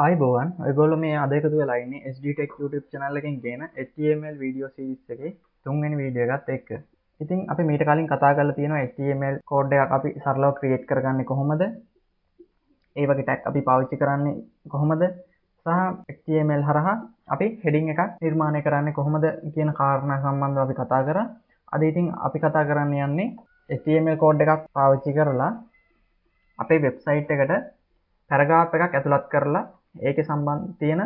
ආයිබෝවන් ඔයගොල්ලෝ මේ අද එකතු වෙලා ඉන්නේ SD Tech YouTube channel එකෙන් ගේන HTML video series එකේ තුන්වෙනි වීඩියෝ එකත් එක්ක. ඉතින් අපි මීට කලින් කතා කරලා තියෙනවා HTML code එකක් අපි සරලව create කරගන්නේ කොහොමද? ඒ වගේ tag අපි පාවිච්චි කරන්නේ කොහොමද? සහ HTML හරහා අපි heading එකක් නිර්මාණය කරන්නේ කොහොමද කියන කාරණා සම්බන්ධව අපි කතා කරා. අද ඉතින් අපි කතා කරන්න යන්නේ HTML code එකක් පාවිච්චි කරලා අපේ website එකට paragraph එකක් ඇතුළත් කරලා ඒකේ සම්බන්ධ තියෙන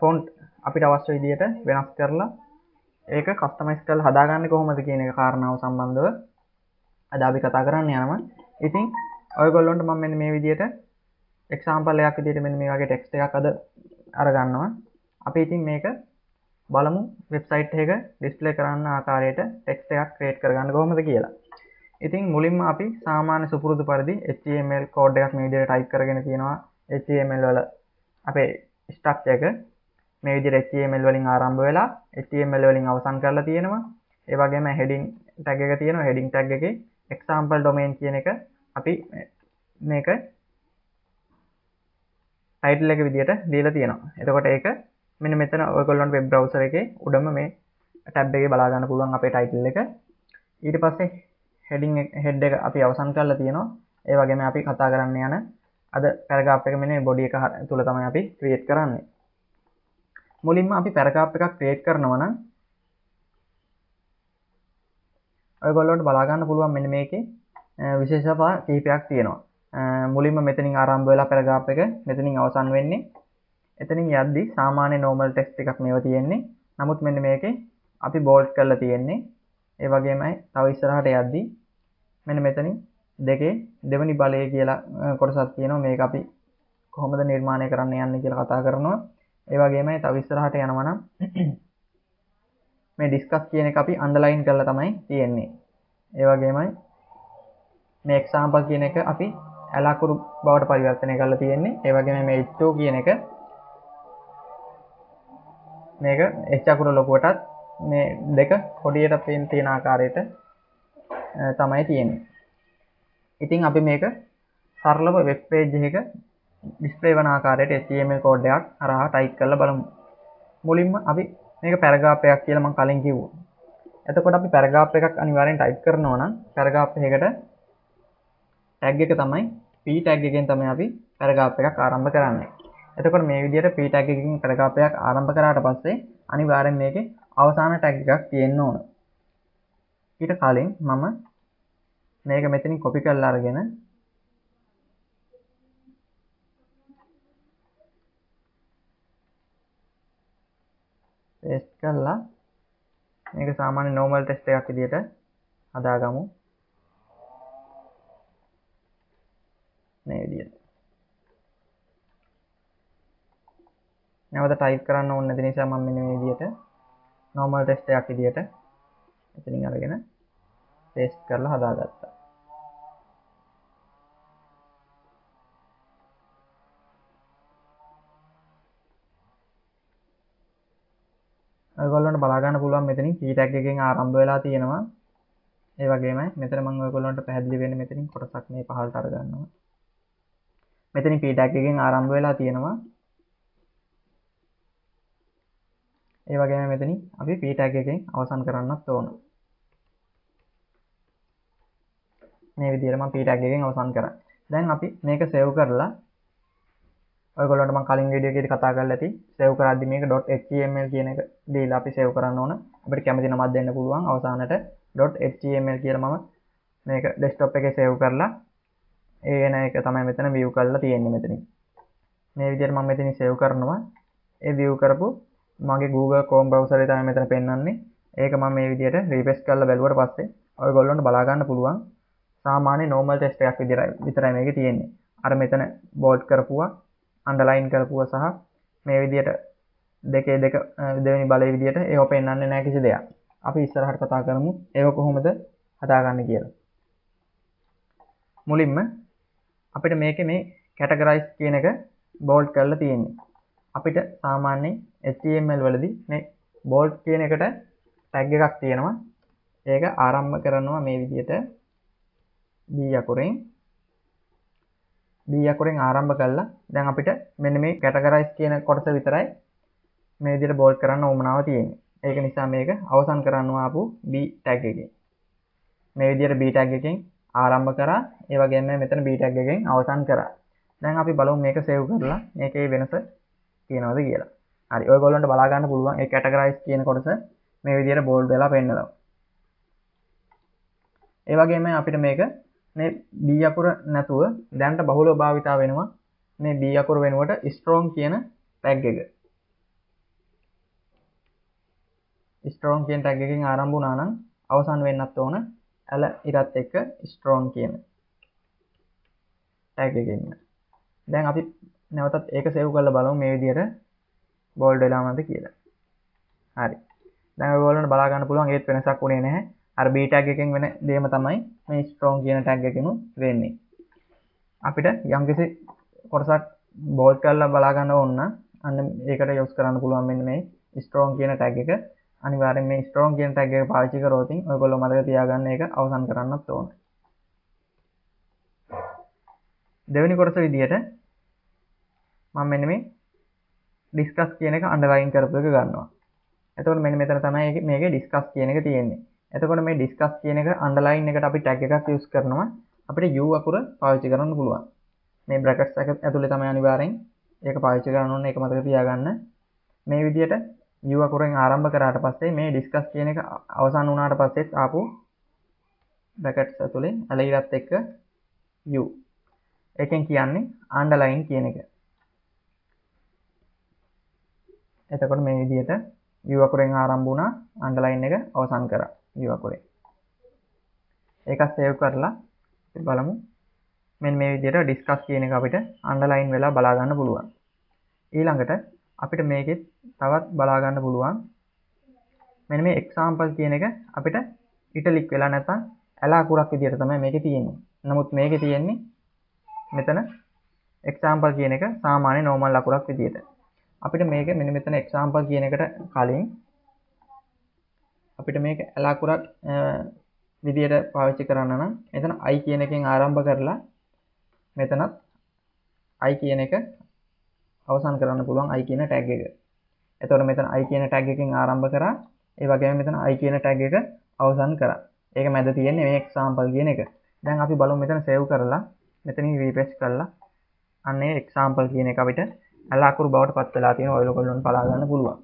ෆොන්ට් අපිට අවශ්‍ය විදිහට වෙනස් කරලා ඒක කස්ටමයිස් කරලා හදාගන්නේ කොහොමද කියන එක කාරණාව සම්බන්ධව අද අපි කතා කරන්න යනවා. ඉතින් ඔයගොල්ලන්ට මම මෙන්න මේ විදිහට එක්සැම්පල් එකක් විදිහට මෙන්න මේ වගේ ටෙක්ස්ට් එකක් අද අරගන්නවා. අපි ඉතින් මේක බලමු වෙබ්සයිට් එක ඩිස්ප්ලේ කරන්න ආකාරයට ටෙක්ස්ට් එකක් ක්‍රියේට් කරගන්න කොහොමද කියලා. ඉතින් මුලින්ම අපි සාමාන්‍ය සුපුරුදු පරිදි HTML කෝඩ් එකක් මේ විදිහට ටයිප් කරගෙන තියෙනවා. HTML වල අපේ ස්ට්‍රක්චර් එක මේ විදිහට HTML වලින් ආරම්භ වෙලා HTML වලින් අවසන් කරලා තියෙනවා. ඒ වගේම heading tag එක තියෙනවා. heading tag එකේ example domain කියන එක අපි මේක title එක විදිහට දීලා තියෙනවා. එතකොට ඒක මෙන්න මෙතන ඔයගොල්ලන්ට web browser එකේ උඩම මේ tab එකේ බලා ගන්න පුළුවන් අපේ title එක. ඊට පස්සේ head එක අපි අවසන් කරලා තියෙනවා. ඒ වගේම අපි කතා කරන්න යන අද paragraph එක මෙන්න body එක තුල තමයි අපි create කරන්නේ. මුලින්ම අපි paragraph එකක් create කරනවා නම් ඔයගොල්ලන්ට බලා ගන්න පුළුවන් මෙන්න මේකේ විශේෂතා කිහිපයක් තියෙනවා. මුලින්ම මෙතනින් ආරම්භ වෙලා paragraph එක මෙතනින් අවසන් වෙන්නේ. එතනින් යද්දි සාමාන්‍ය normal text එකක් මේව තියෙන්නේ. නමුත් මෙන්න මේකේ අපි bold කරලා තියෙන්නේ. ඒ වගේමයි තව ඉස්සරහට යද්දි මෙන්න මෙතනින් දෙකේ දෙවෙනි බලය කියලා කොටසක් තියෙනවා. මේක අපි කොහොමද නිර්මාණය කරන්න යන්නේ කියලා කතා කරනවා. ඒ වගේමයි තව ඉස්සරහට යනවා නම් මේ discuss කියන එක අපි underline කරලා තමයි තියෙන්නේ. ඒ වගේමයි මේ example කියන එක අපි අලකුරු බවට පරිවර්තනය කරලා තියෙන්නේ. ඒ වගේම මේ h2 කියන එක මේක h අකුර ලොකුවටත් මේ දෙක පොඩියට තියෙන ආකාරයට තමයි තියෙන්නේ. ඉතින් අපි මේක සරලව වෙබ් පේජ් එකක ඩිස්ප්ලේ වන ආකාරයට HTML කෝඩ් එකක් හරහා ටයිප් කරලා බලමු. මුලින්ම අපි මේක paragraph එකක් කියලා මම කලින් කිව්වා. එතකොට අපි paragraph එකක් අනිවාර්යෙන් ටයිප් කරනවා නම් paragraph එකකට tag එක තමයි p tag එකෙන් තමයි අපි paragraph එකක් ආරම්භ කරන්නේ. එතකොට මේ විදිහට p tag එකකින් paragraph එකක් ආරම්භ කරාට පස්සේ අනිවාර්යෙන් මේකේ අවසාන tag එකක් තියෙන්න ඕන. ඊට කලින් මම මේක මෙතනින් copy කරලා අරගෙන paste කරලා මේක සාමාන්‍ය normal text එකක් විදිහට හදාගමු. මේ විදිහට. නැවත type කරන්න ඕනේ නැති නිසා මම මෙන්න මේ විදිහට normal text එකක් විදිහට එතනින් අරගෙන paste කරලා හදාගත්තා. ඔයගොල්ලන්ට බලා ගන්න පුළුවන් මෙතනින් p tag එකෙන් ආරම්භ වෙලා තියෙනවා. ඒ වගේම මෙතන මම ඔයගොල්ලන්ට පැහැදිලි වෙන්නේ මෙතනින් කොටසක් මේ පහළට අර ගන්නවා. මෙතනින් p tag එකෙන් ආරම්භ වෙලා තියෙනවා. ඒ වගේම මෙතනින් අපි p tag එකෙන් අවසන් කරන්නත් ඕන. මේ විදිහට මම p tag එකෙන් අවසන් කරා. දැන් අපි මේක save කරලා ඔයගොල්ලන්ට මම කලින් වීඩියෝ එකේදී කතා කරලා ඇති save කරද්දි මේක .html කියන එක දීලා අපි save කරන්න ඕන. අපිට කැමති නමක් දෙන්න පුළුවන්. අවසානට .html කියලා මම මේක desktop එකේ save කරලා ඒ එන එක තමයි මෙතන view කරලා තියෙන්නේ මෙතනින්. මේ විදිහට මම මෙතනින් save කරනවා. ඒ view කරපු මගේ Google Chrome browser එකේ තමයි මෙතන පෙන්වන්නේ. ඒක මම මේ විදිහට refresh කරලා බැලුවට පස්සේ ඔයගොල්ලන්ට බලා ගන්න පුළුවන් සාමාන්‍ය normal text එකක් විතරයි මේකේ තියෙන්නේ. අර මෙතන bold කරපුවා underline කරපුවා සහ මේ විදිහට දෙකේ දෙක දෙවෙනි බලයේ විදිහට ඒව පෙන්වන්නේ නැහැ කිසි දෙයක්. අපි ඉස්සරහට කතා කරමු ඒව කොහොමද හදාගන්නේ කියලා. මුලින්ම අපිට මේකේ මේ categorize කියන එක bold කරලා තියෙන්නේ. අපිට සාමාන්‍ය HTML වලදී මේ bold කියන එකට tag එකක් තියෙනවා. ඒක ආරම්භ කරනවා මේ විදිහට B අකුරෙන් B අකුරෙන් ආරම්භ කළා. දැන් අපිට මෙන්න මේ categorize කියන කොටස විතරයි මේ විදිහට bold කරන්න ඕමනාව තියෙන්නේ. ඒක නිසා මේක අවසන් කරන්න ආපු B tag එකකින්. මේ විදිහට B tag එකකින් ආරම්භ කරා. ඒ වගේම මෙතන B tag එකකින් අවසන් කරා. දැන් අපි බලමු මේක save කරලා මේකේ වෙනස තියෙනවද කියලා. හරි. ඔයගොල්ලන්ට බලා ගන්න පුළුවන් ඒ categorize කියන කොටස මේ විදිහට bold වෙලා පෙන්නනවා. ඒ වගේම අපිට මේක මේ B අකුර නැතුව දැනට බහුලව භාවිතා වෙනවා මේ B අකුර වෙනුවට strong කියන tag එක. strong කියන tag එකකින් ආරම්භ වුණා නම් අවසන් වෙන්නත් ඕන ඇල ඉරත් එක්ක strong කියන tag එකකින්. දැන් අපි නැවතත් ඒක save කරලා බලමු මේ විදිහට bold වෙලා නැද්ද කියලා. හරි. දැන් ඔයගොල්ලන්ට බලා ගන්න පුළුවන් ඒත් වෙනසක් උනේ නැහැ. අර B tag එකෙන් වෙන දෙයම තමයි මේ strong කියන tag එකෙනු වෙන්නේ. අපිට යම්කිසි කොටසක් bold කරලා බලා ගන්න ඕන නම් අන්න ඒකට use කරන්න පුළුවන් මෙන්න මේ strong කියන tag එක. අනිවාර්යෙන් මේ strong කියන tag එක පාවිච්චි කරොත් ඔයගොල්ලෝ මතක තියාගන්න ඒක අවසන් කරන්නත් ඕන. දෙවෙනි කොටස විදියට මම මෙන්න මේ discuss කියන එක underline කරපු එක ගන්නවා. එතකොට මෙන්න මෙතන තමයි මේකේ discuss කියන එක තියෙන්නේ. එතකොට මේ discuss කියන එක underline එකට අපි tag එකක් use කරනවා. අපිට U අකුර පාවිච්චි කරන්න පුළුවන්. මේ brackets එක ඇතුලේ තමයි අනිවාර්යෙන් ඒක පාවිච්චි කරන්න ඕනේ. ඒක මතක තියාගන්න. මේ විදියට U අකුරෙන් ආරම්භ කරාට පස්සේ මේ discuss කියන එක අවසන් වුණාට පස්සෙත් ආපු brackets ඇතුලේ ඇලයිරත් එක්ක U. එකෙන් කියන්නේ underline කියන එක. එතකොට මේ විදිහට U අකුරෙන් ආරම්භ වුණා underline එක අවසන් කරා U අකුරෙන්. ඒක save කරලා බලමු. මෙන්න මේ විදිහට discuss කියන එක අපිට underline වෙලා බලා ගන්න පුළුවන්. ඊළඟට අපිට මේකෙත් තවත් බලා ගන්න පුළුවන්. මෙන්න මේ example කියන එක අපිට italic වෙලා නැත්නම් ඇල අකුරක් විදිහට තමයි මේකේ තියෙන්නේ. නමුත් මේකේ තියෙන්නේ මෙතන example කියන එක සාමාන්‍ය normal අකුරක් විදිහට. අපිට මේක මෙන්න මෙතන example කියන එකට කලින් අපිට මේක ඇල අකුරක් විදිහට පාවිච්චි කරන්න නම් මෙතන I කියන එකෙන් ආරම්භ කරලා මෙතනත් I කියන එක අවසන් කරන්න පුළුවන් I කියන tag එක. එතකොට මෙතන I කියන tag එකෙන් ආරම්භ කරා. ඒ වගේම මෙතන I කියන tag එක අවසන් කරා. ඒක මැද තියෙන්නේ මේ example කියන එක. දැන් අපි බලමු මෙතන save කරලා මෙතනින් refresh කරලා අන්න ඒ example කියන එක අපිට ඇල අකුරු බවට පත් වෙලා තියෙනවා. ඔයගොල්ලොන්ට බලා ගන්න පුළුවන්.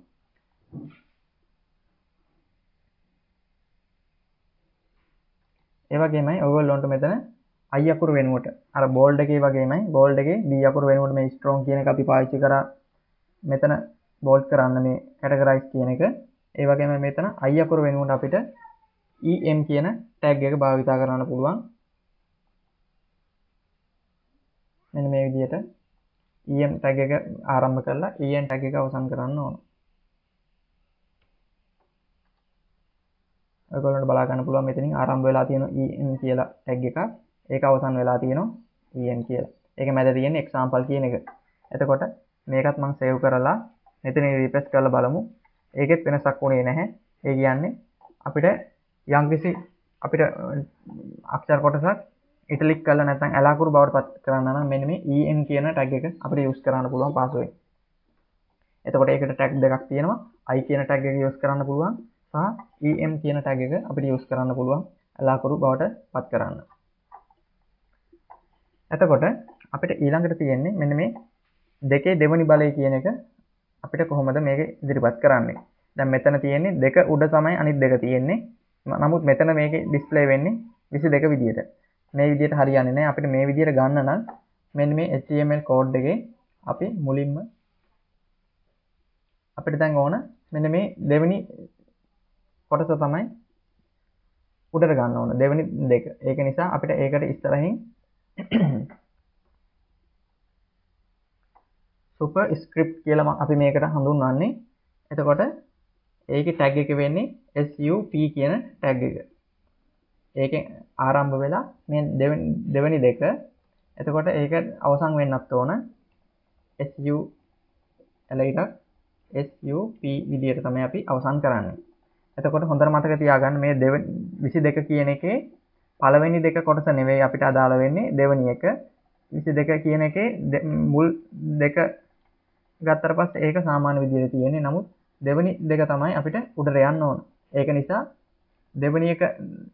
ඒ වගේමයි ඔයගොල්ලොන්ට මෙතන I අකුරු වෙනුවට අර bold එකේ වගේමයි bold එකේ B අකුරු වෙනුවට මේ strong කියන එක අපි පාවිච්චි කරා. මෙතන bold කරන්න මේ categorize කියන එක. ඒ වගේම මෙතන I අකුරු වෙනුවට අපිට EM කියන tag එක භාවිතා කරන්න පුළුවන්. මෙන්න මේ විදිහට EM tag එක ආරම්භ කරලා EN tag එක අවසන් කරන්න ඕන. ඔයගොල්ලන්ට බලා ගන්න පුළුවන් මෙතනින් ආරම්භ වෙලා තියෙන EN කියලා tag එකක්. ඒක අවසන් වෙලා තියෙනවා EN කියලා. ඒක මැද තියෙන example කියන එක. එතකොට මේකත් මම save කරලා මෙතනින් refresh කරලා බලමු. ඒකෙත් වෙනසක් වුණේ නැහැ. ඒ කියන්නේ අපිට යම්කිසි අපිට අක්ෂර කොටසක් italic කරලා නැත්නම් ඇල අකුරු බවට පත් කරන්න නම් මෙන්න මේ EN කියන tag එක අපිට use කරන්න පුළුවන් පාසුවෙන්. එතකොට ඒකට tag දෙකක් තියෙනවා. I කියන tag එක use කරන්න පුළුවන් සහ EM කියන tag එක අපිට use කරන්න පුළුවන් ඇල අකුරු බවට පත් කරන්න. එතකොට අපිට ඊළඟට තියෙන්නේ මෙන්න මේ දෙකේ දෙවෙනි බලය කියන එක අපිට කොහොමද මේක ඉදිරිපත් කරන්නේ? දැන් මෙතන තියෙන්නේ දෙක උඩ තමයි අනිත් දෙක තියෙන්නේ. නමුත් මෙතන මේකේ display වෙන්නේ 22 විදියට. මේ විදියට හරියන්නේ නැහැ. අපිට මේ විදියට ගන්න නම් මෙන්න මේ HTML code එකේ අපි මුලින්ම අපිට දැන් ඕන මෙන්න මේ දෙවෙනි කොටස තමයි උඩට ගන්න ඕන. දෙවෙනි දෙක. ඒක නිසා අපිට ඒකට ඉස්සරහින් superscript කියලා අපි මේකට හඳුන්වන්නේ. එතකොට ඒකේ tag එක වෙන්නේ SUP කියන tag එක. ඒකෙන් ආරම්භ වෙලා මේ දෙවෙනි දෙක. එතකොට ඒක අවසන් වෙන්නත් ඕන SU එලයිට SUP විදියට තමයි අපි අවසන් කරන්නේ. එතකොට හොඳට මතක තියාගන්න මේ 22 කියන එකේ පළවෙනි දෙක කොටස නෙවෙයි අපිට අදාළ වෙන්නේ දෙවෙනි එක. 22 කියන එකේ මුල් දෙක ගත්තට පස්සේ ඒක සාමාන්‍ය විදිහට තියෙන්නේ. නමුත් දෙවෙනි දෙක තමයි අපිට උඩට යන්න ඕන. ඒක නිසා දෙවෙනි එක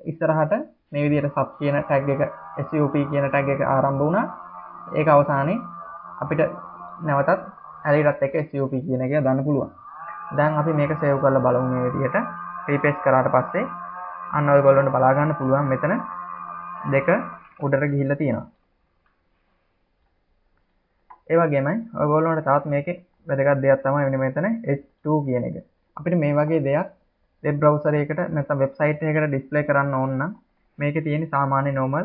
ඉස්සරහට මේ විදිහට sub කියන tag එක sup කියන tag එක ආරම්භ වුණා. ඒක අවසානයේ අපිට නැවතත් ඇලිරත් එක්ක sup කියන එක දාන්න පුළුවන්. දැන් අපි මේක save කරලා බලමු මේ විදිහට. refresh කරාට පස්සේ අන්න ඔයගොල්ලන්ට බලා ගන්න පුළුවන් මෙතන දෙක උඩට ගිහිල්ලා තියෙනවා. ඒ වගේමයි ඔයගොල්ලන්ට තාත් මේකේ වැදගත් දෙයක් තමයි වෙන්නේ මෙතන H2 කියන එක. අපිට මේ වගේ දෙයක් වෙබ් බ්‍රවුසර් එකකට නැත්නම් වෙබ්සයිට් එකකට ඩිස්ප්ලේ කරන්න ඕන නම් මේකේ තියෙන සාමාන්‍ය normal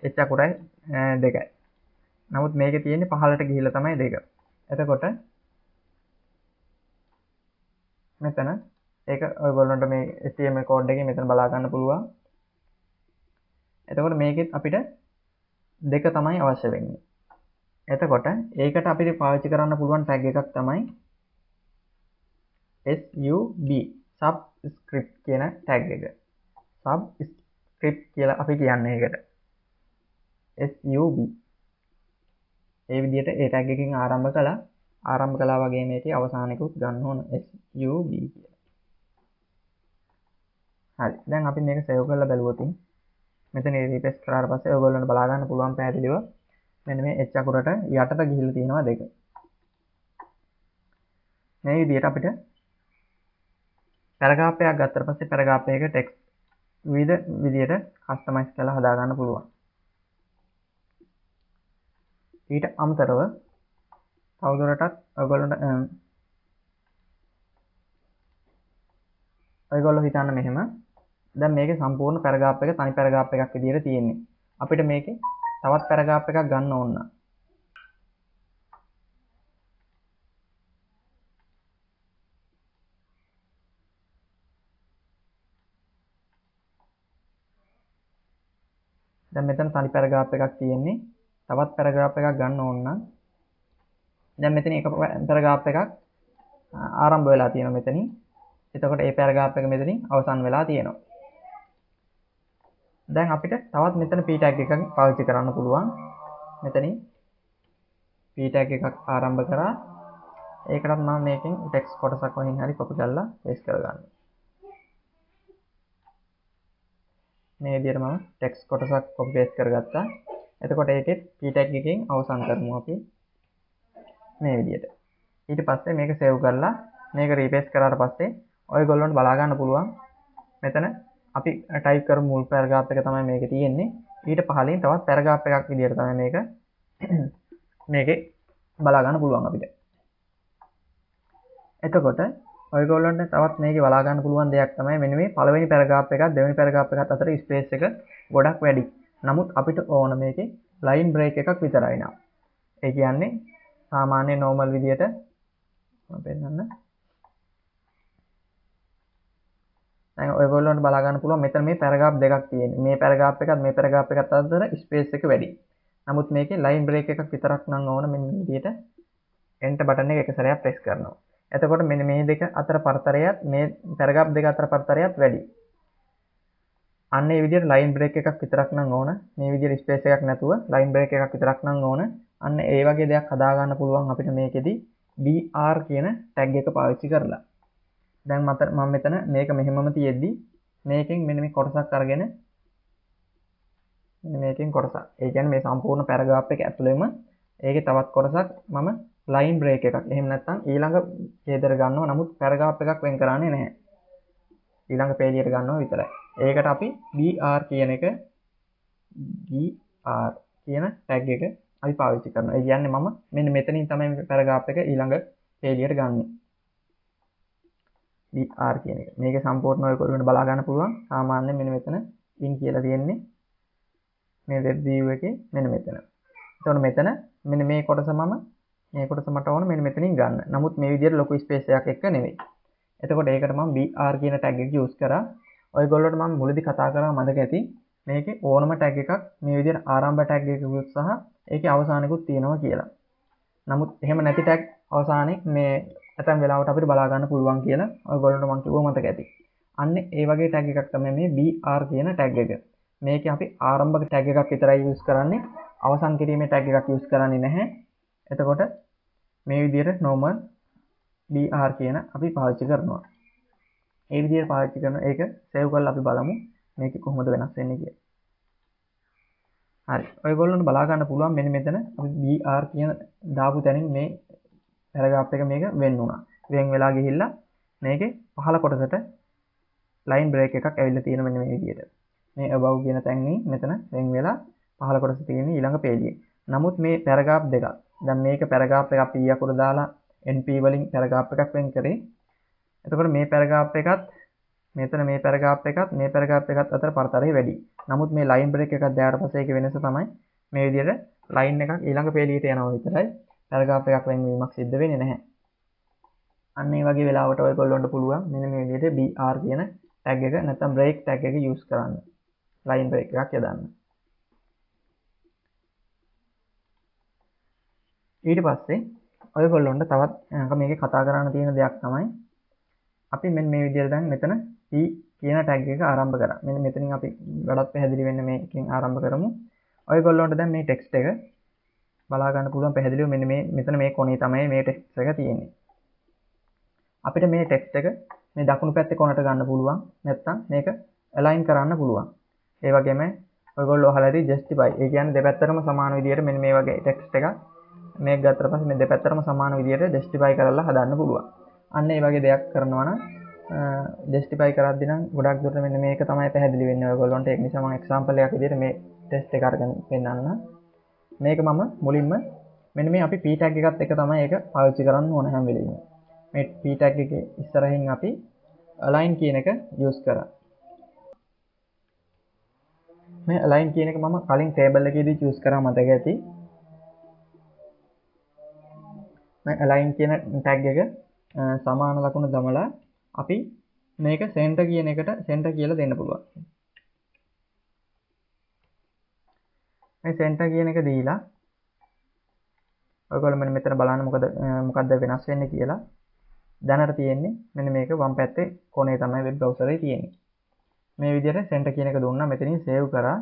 H අකුරයි දෙකයි. නමුත් මේකේ තියෙන්නේ පහළට ගිහිල්ලා තමයි දෙක. එතකොට මෙතන ඒක ඔයගොල්ලන්ට මේ HTML කෝඩ් එකේ මෙතන බලා ගන්න පුළුවන්. එතකොට මේකෙත් අපිට දෙක තමයි අවශ්‍ය වෙන්නේ. එතකොට ඒකට අපිට පාවිච්චි කරන්න පුළුවන් ටැග් එකක් තමයි sub subscript කියන ටැග් එක. subscript කියලා අපි කියන්නේ ඒකට. sub. ඒ විදිහට ඒ ටැග් එකකින් ආරම්භ කළා වගේ මේකේ අවසානිකුත් ගන්න ඕන sub කියලා. හරි. දැන් අපි මේක සේව් කරලා බලුවොත් මෙතන රිෆ්‍රෙෂ් කරාට පස්සේ ඔයගොල්ලන්ට බලා ගන්න පුළුවන් පැහැදිලිව මෙන්න මේ H අකුරට යටට ගිහිල්ලා තියෙනවා දෙක. මේ විදිහට අපිට පැරග්‍රාෆ් එකක් ගත්තට පස්සේ පැරග්‍රාෆ් එකක ටෙක්ස්ට් විවිධ විදිහට කස්ටමයිස් කරලා හදා ගන්න පුළුවන්. ඊට අමතරව තවදුරටත් ඔයගොල්ලෝ හිතන්න මෙහෙම දැන් මේකේ සම්පූර්ණ පැරග්‍රාෆ් එක තනි පැරග්‍රාෆ් එකක් විදිහට තියෙන්නේ. අපිට මේකේ තවත් පැරග්‍රාෆ් එකක් ගන්න ඕන නම් දැන් මෙතන තනි පැරග්‍රාෆ් එකක් තියෙන්නේ. තවත් පැරග්‍රාෆ් එකක් ගන්න ඕන නම් දැන් මෙතන එක පැරග්‍රාෆ් එකක් ආරම්භ වෙලා තියෙනවා මෙතනින්. එතකොට ඒ පැරග්‍රාෆ් එක මෙතනින් අවසන් වෙලා තියෙනවා. දැන් අපිට තවත් මෙතන p tag එකක් පාවිච්චි කරන්න පුළුවන්. මෙතනින් p tag එකක් ආරම්භ කරා. ඒකටත් මම මේකෙන් ටෙක්ස්ට් කොටසක් වලින් හරි කොපි කරලා පේස්ට් කරගන්නවා. මේ විදිහට මම ටෙක්ස්ට් කොටසක් කොපි පේස්ට් කරගත්තා. එතකොට ඒකෙත් p tag එකකින් අවසන් කරමු අපි මේ විදිහට. ඊට පස්සේ මේක සේව් කරලා මේක රිෆ්‍රෙෂ් කරාට පස්සේ ඔයගොල්ලන්ට බලා ගන්න පුළුවන් මෙතන අපි ටයිප් කරමු මුල් පැරග්‍රාෆ් එක තමයි මේකේ තියෙන්නේ. ඊට පහළින් තවත් පැරග්‍රාෆ් එකක් විදිහට තමයි මේකේ බලා ගන්න පුළුවන් අපිට. එතකොට ඔයගොල්ලන්ට තවත් මේකේ බලා ගන්න පුළුවන් දෙයක් තමයි මෙන්න මේ පළවෙනි පැරග්‍රාෆ් එකත් දෙවෙනි පැරග්‍රාෆ් එකත් අතර ස්පේස් එක ගොඩක් වැඩි. නමුත් අපිට ඕන මේකේ ලයින් බ්‍රේක් එකක් විතරයි නා. ඒ කියන්නේ සාමාන්‍ය normal විදිහට මම පෙන්නන්න. දැන් ඔයගොල්ලන්ට බලා ගන්න පුළුවන් මෙතන මේ පැරග්‍රාෆ් දෙකක් තියෙනවා. මේ පැරග්‍රාෆ් එකත් මේ පැරග්‍රාෆ් එකත් අතර ස්පේස් එක වැඩි. නමුත් මේකේ ලයින් බ්‍රේක් එකක් විතරක් නම් ඕන මෙන්න මේ විදිහට enter බටන් එක සැරයක් ප්‍රෙස් කරනවා. එතකොට මෙන්න මේ දෙක අතර පරතරයත් මේ පැරග්‍රාෆ් දෙක අතර පරතරයත් වැඩි. අන්න ඒ විදිහට ලයින් බ්‍රේක් එකක් විතරක් නම් ඕන. මේ විදිහට ස්පේස් එකක් නැතුව ලයින් බ්‍රේක් එකක් විතරක් නම් ඕන. අන්න ඒ වගේ දෙයක් හදා ගන්න පුළුවන් අපිට මේකෙදි br කියන ටැග් එක පාවිච්චි කරලා. දැන් මම මෙතන මේක මෙහෙමම තියෙද්දි මේකෙන් මෙන්න මේ කොටසක් අරගෙන මෙන්න මේකෙන් කොටසක්. ඒ කියන්නේ මේ සම්පූර්ණ පැරග්‍රාෆ් එක ඇතුළෙම ඒකේ තවත් කොටසක් මම ලයින් බ්‍රේක් එකක්. එහෙම නැත්නම් ඊළඟ ඡේදයට ගන්නවා. නමුත් පැරග්‍රාෆ් එකක් වෙන් කරන්නේ නැහැ. ඊළඟ පේජයට ගන්නවා විතරයි. ඒකට අපි br කියන ටැග් එක අපි පාවිච්චි කරනවා. ඒ කියන්නේ මම මෙන්න මෙතනින් තමයි පැරග්‍රාෆ් එක ඊළඟ පේජයට ගන්නෙ. br කියන එක. මේක සම්පූර්ණ ඔයගොල්ලන්ට බලා ගන්න පුළුවන්. සාමාන්‍යයෙන් මෙන්න මෙතන in කියලා තියෙන්නේ. මේ web view එකේ මෙන්න මෙතන. එතකොට මෙතන මෙන්න මේ කොටස මේ කොටස මට ඕන මෙන්න මෙතනින් ගන්න. නමුත් මේ විදිහට ලොකු ස්පේස් එකක් එක්ක නෙවෙයි. එතකොට ඒකට මම br කියන ටැග් එක යූස් කරා. ඔයගොල්ලන්ට මම මුලදී කතා කරා මතක ඇති. මේකේ ඕනම ටැග් එකක් මේ විදිහට ආරම්භ ටැග් එකකුත් සහ ඒකේ අවසානිකුත් තියෙනවා කියලා. නමුත් එහෙම නැති ටැග් අවසානයේ මේ ඇතම් වෙලාවට අපිට බලා ගන්න පුළුවන් කියලා ඔයගොල්ලන්ට මම කිව්ව මතක ඇති. අන්න ඒ වගේ ටැග් එකක් තමයි මේ br කියන ටැග් එක. මේකේ අපි ආරම්භක ටැග් එකක් විතරයි යූස් කරන්නේ. අවසන් කිරීමේ ටැග් එකක් යූස් කරන්නේ නැහැ. එතකොට මේ විදිහට normal br කියන අපි පාවිච්චි කරනවා. ඒ විදිහට පාවිච්චි කරන එක සේව් කරලා අපි බලමු මේක කොහොමද වෙනස් වෙන්නේ කියලා. හරි. ඔයගොල්ලන්ට බලා ගන්න පුළුවන් මෙන්න මෙතන අපි br කියන දාපු තැනින් මේ පැරග්‍රාෆ් එක මේක වෙන් වුණා. වෙන් වෙලා ගිහිල්ලා මේකේ පහළ කොටසට ලයින් බ්‍රේක් එකක් ඇවිල්ලා තියෙන මෙන්න මේ විදිහට. මේ above කියන තැනින් මෙතන වෙන් වෙලා පහළ කොටස තියෙන ඊළඟ පේජියේ. නමුත් මේ පැරග්‍රාෆ් දෙකක්. දැන් මේක පැරග්‍රාෆ් එකක් p අකුර දාලා np වලින් පැරග්‍රාෆ් එකක් වෙන් කරේ. එතකොට මේ පැරග්‍රාෆ් එකත් මෙතන මේ පැරග්‍රාෆ් එකත් මේ පැරග්‍රාෆ් එකත් අතර පරතරය වැඩි. නමුත් මේ ලයින් බ්‍රේක් එකක් දැම්මට පස්සේ ඒකේ වෙනස තමයි මේ විදිහට ලයින් එකක් ඊළඟ පේලියට යනවා විතරයි. පැරග්‍රාෆ් එකක් වෙන්වීමක් සිද්ධ වෙන්නේ නැහැ. අන්න ඒ වගේ වෙලාවට ඔයගොල්ලන්ට පුළුවන් මෙන්න මේ විදිහට br කියන ටැග් එක නැත්නම් බ්‍රේක් ටැග් එක යූස් කරන්න. ලයින් බ්‍රේක් එකක් යදන්න. ඊට පස්සේ ඔයගොල්ලොන්ට තවත් මේකේ කතා කරන්න තියෙන දෙයක් තමයි අපි මෙන්න මේ විදිහට දැන් මෙතන p කියන ටැග් එක ආරම්භ කරා. මෙන්න මෙතනින් අපි ගොඩක් පැහැදිලි වෙන්න මේකෙන් ආරම්භ කරමු. ඔයගොල්ලොන්ට දැන් මේ ටෙක්ස්ට් එක බලා ගන්න පුළුවන් පැහැදිලිව මෙන්න මේ මෙතන මේ කොනේ තමයි මේ ටෙක්ස්ට් එක තියෙන්නේ. අපිට මේ ටෙක්ස්ට් එක මේ දකුණු පැත්තේ කොනට ගන්න පුළුවන්. නැත්නම් මේක align කරන්න පුළුවන්. ඒ වගේම ඔයගොල්ලෝ අහලා ඇති justify. ඒ කියන්නේ දෙපැත්තටම සමාන විදිහට මෙන්න මේ වගේ ටෙක්ස්ට් එකක් මේක ගත්තට පස්සේ මේ දෙපැත්තටම සමාන විදිහට justify කරලා හදන්න පුළුවන්. අන්න ඒ වගේ දෙයක් කරනවා නම් justify කරද්දී නම් ගොඩක් දුරට මෙන්න මේක තමයි පැහැදිලි වෙන්නේ ඔයගොල්ලන්ට. ඒක නිසා මම example එකක් විදිහට මේ ටෙස්ට් එක අරගෙන පෙන්නන්න. මේක මම මුලින්ම මෙන්න මේ අපි p tag එකත් එක තමයි ඒක පාවිච්චි කරන්න ඕන හැම වෙලෙම. මේ p tag එකේ ඉස්සරහින් අපි align කියන එක use කරා. මේ align කියන එක මම කලින් table එකේදී use කරා මතක ඇති. මේ align කියන tag එක සමාන ලකුණ දමලා අපි මේක center කියන එකට center කියලා දෙන්න පුළුවන්. මේ center කියන එක දීලා ඔයගොල්ලෝ මෙන්න මෙතන බලන්න මොකද්ද වෙනස් වෙන්නේ කියලා. දැනට තියෙන්නේ මෙන්න මේක වම් පැත්තේ කොනේ තමයි වෙබ් බ්‍රවුසර් එකේ තියෙන්නේ. මේ විදිහට center කියන එක දුන්නා. මෙතනින් save කරා.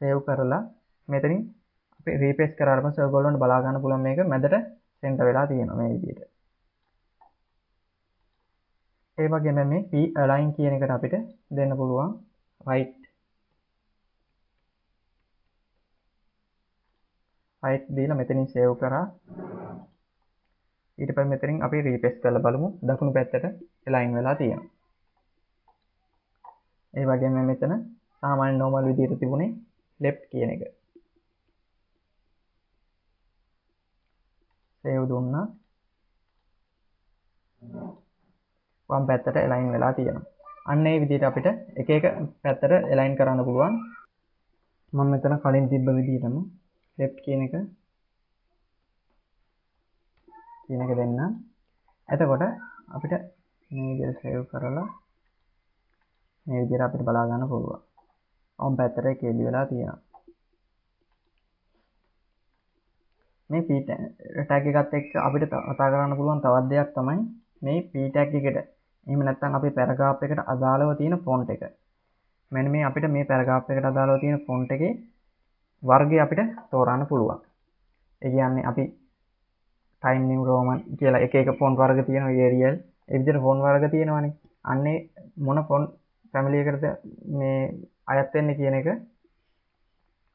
save කරලා මෙතනින් අපි refresh කරාට පස්සේ ඔයගොල්ලන්ට බලා ගන්න පුළුවන් මේක මැදට center වෙලා තියෙනවා මේ විදිහට. ඒ වගේම මේ p align කියන එකට අපිට දෙන්න පුළුවන් right දීලා මෙතනින් save කරා. ඊට පස්සේ මෙතනින් අපි refresh කරලා බලමු දකුණු පැත්තට align වෙලා තියෙනවා. ඒ වගේම මෙතන සාමාන්‍ය normal විදිහට තිබුණේ left කියන එක. save දුන්නා. වම් පැත්තට align වෙලා තියෙනවා. අන්න ඒ විදිහට අපිට එක එක පැත්තට align කරන්න පුළුවන්. මම මෙතන කලින් තිබ්බ විදිහටම left කියන එක දෙන්න. එතකොට අපිට මේ විදිහට save කරලා මේ විදිහට අපිට බලා ගන්න පුළුවන්. වම් පැත්තට කෙලි වෙලා තියෙනවා. මේ p tag එකත් එක්ක අපිට කතා කරන්න පුළුවන් තවත් දෙයක් තමයි මේ p tag එකට එහෙම නැත්නම් අපේ පැරග්‍රාෆ් එකට අදාළව තියෙන ෆොන්ට් එක. මෙන්න මේ අපිට මේ පැරග්‍රාෆ් එකට අදාළව තියෙන ෆොන්ට් එකේ වර්ගය අපිට තෝරන්න පුළුවන්. ඒ කියන්නේ අපි Times New Roman කියලා එක එක ෆොන්ට් වර්ග තියෙනවා. Arial ඒ විදිහට ෆොන්ට් වර්ග තියෙනවානේ. අන්නේ මොන ෆොන්ට් ෆැමිලි එකකටද මේ අයත් වෙන්නේ කියන එක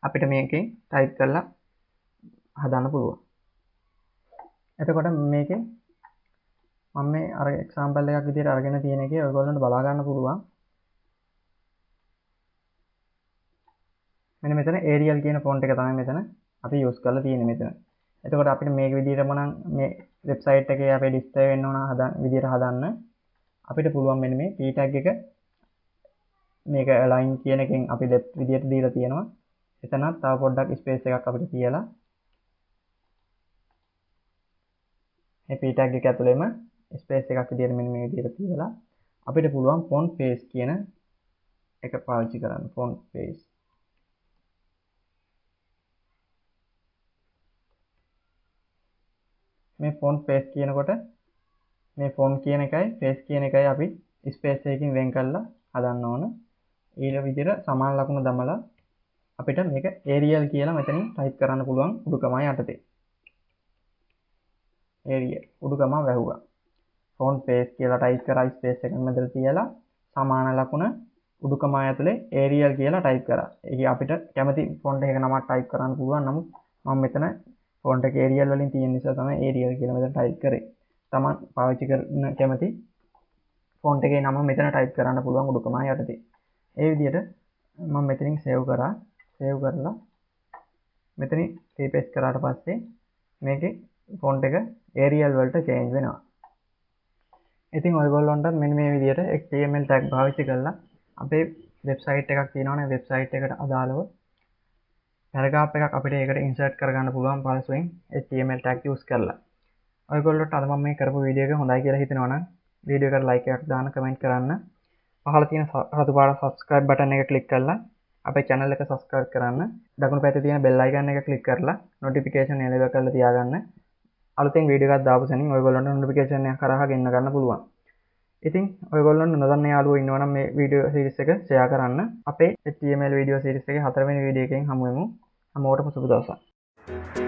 අපිට මේකෙන් ටයිප් කරලා හදන්න පුළුවන්. එතකොට මේකේ මම මේ අර එක්සැම්පල් එකක් විදිහට අරගෙන තියෙන එකේ ඔයගොල්ලන්ට බලා ගන්න පුළුවන්. මෙන්න මෙතන Arial කියන ෆොන්ට් එක තමයි මෙතන අපි යූස් කරලා තියෙන්නේ මෙතන. එතකොට අපිට මේක විදිහටම නම් මේ වෙබ්සයිට් එකේ අපේ ඩිස්ප්ලේ වෙන්න ඕන විදිහට හදන්න අපිට පුළුවන් මෙන්න මේ p tag එක මේක align කියන එකෙන් අපි left විදිහට දීලා තියෙනවා. එතනත් තව පොඩ්ඩක් ස්පේස් එකක් අපිට තියලා මේ p tag එක ඇතුළේම ස්පේස් එකක් විදිහට මෙන්න මේ විදිහට තියලා අපිට පුළුවන් font face කියන එක පාවිච්චි කරන්න. font face මේ font face කියනකොට මේ font කියන එකයි face කියන එකයි අපි ස්පේස් එකකින් වෙන් කරලා හදන්න ඕන. ඊළ විදිහට සමාන ලකුණු දමලා අපිට මේක Arial කියලා මෙතනින් ටයිප් කරන්න පුළුවන් උඩුකම යටතේ. Arial උඩුකම වැහුවා. ෆොන්ට් ස්පේස් කියලා ටයිප් කරා ස්පේස් එකක් මැදට තියලා සමාන ලකුණ උඩුකම ඇතුලේ Arial කියලා ටයිප් කරා. ඒක අපිට කැමති ෆොන්ට් එකක නමක් ටයිප් කරන්න පුළුවන්. නමුත් මම මෙතන ෆොන්ට් එක Arial වලින් තියෙන නිසා තමයි Arial කියලා මෙතන ටයිප් කරේ. තමන් පාවිච්චි කරන කැමති ෆොන්ට් එකේ නම මෙතන ටයිප් කරන්න පුළුවන් උඩුකම යටතේ. ඒ විදිහට මම මෙතනින් සේව් කරා. සේව් කරලා මෙතනින් රීපේස් කරාට පස්සේ මේකේ ෆොන්ට් එක Arial වලට චේන්ජ් වෙනවා. ඉතින් ඔයගොල්ලන්ට මෙන්න මේ විදිහට HTML tag පාවිච්චි කරලා අපේ වෙබ්සයිට් එකක් තියෙනවනේ වෙබ්සයිට් එකට අදාළව පැරග්‍රාෆ් එකක් අපිට ඒකට ඉන්සර්ට් කරගන්න පුළුවන් පහසුවෙන් HTML tag use කරලා. ඔයගොල්ලොන්ට අද මම මේ කරපු වීඩියෝ එක හොඳයි කියලා හිතෙනවා නම් වීඩියෝ එකට ලයික් එකක් දාන්න කමෙන්ට් කරන්න. පහළ තියෙන රතු පාට subscribe button එක click කරලා අපේ channel එක subscribe කරන්න. දකුණු පැත්තේ තියෙන bell icon එක click කරලා notification enable කරලා තියාගන්න. අලුතෙන් වීඩියෝ එකක් දාපු සැනින් ඔයගොල්ලන්ට notification එක කරා ගෙන්න ගන්න පුළුවන්. ඉතින් ඔයගොල්ලන්ට නොදන්න යාළුවෝ ඉන්නවා නම් මේ වීඩියෝ සීරීස් එක share කරන්න. අපේ HTML වීඩියෝ සීරීස් එකේ 4 වෙනි වීඩියෝ එකෙන් හමු වෙමු. හැමෝටම සුබ දවසක්.